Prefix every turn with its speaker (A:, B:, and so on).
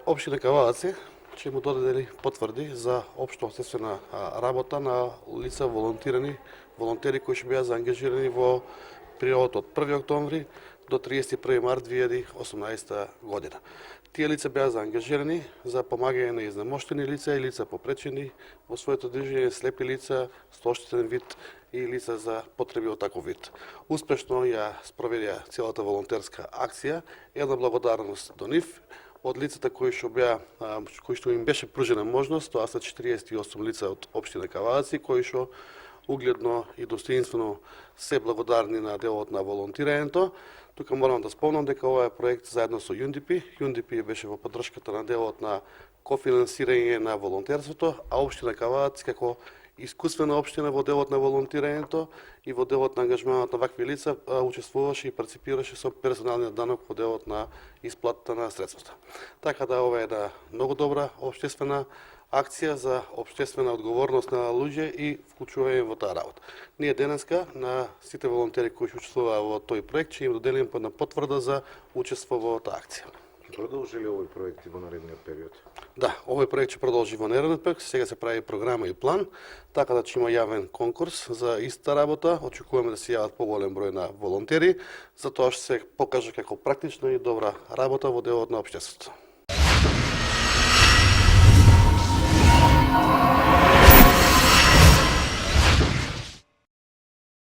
A: Општина Кавалаци ќе му додели потврди за општо обществена работа на лица волонтери кои ќе беа заангажирани во периодот од 1 октомври до 31 март 2018 година. Тие лица беа заангажирани за помагање на изнемоштени лица и лица попречени во своето движење, слепи лица, со оштетен вид и лица за потреби од таков вид. Успешно ја спроведија целата волонтерска акција. Една благодарност до нив од лицата кои што им беше пружена можност, тоа се 48 лица од општина Кавалаци, кои што угледно и достоинствено се благодарни на делот на волонтирањето. Тука морам да спомнам дека ова е проект заедно со UNDP. UNDP беше во поддршката на делот на кофинансирање на волонтерството, а општина Кавалаци како искусствена општина во делот на волонтирањето и во делот на ангажманот на вакви лица учествуваше и парципираше со персоналниот данок во делот на исплатата на средствата. Така да ова е една многу добра општествена акција за општествена одговорност на луѓе и вклучување во таа работа. Ние денеска на сите волонтери кои учествуваа во тој проект ќе им доделиме една потврда за учество во таа акција.
B: Продолжи ли овој проект и во наредниот период?
A: Да, овој проект ќе продолжи во наредниот период. Сега се прави програма и план, така да ќе има јавен конкурс за иста работа. Очекуваме да се јават поголем број на волонтери, затоа што се покажа како практична и добра работа во делот на општеството.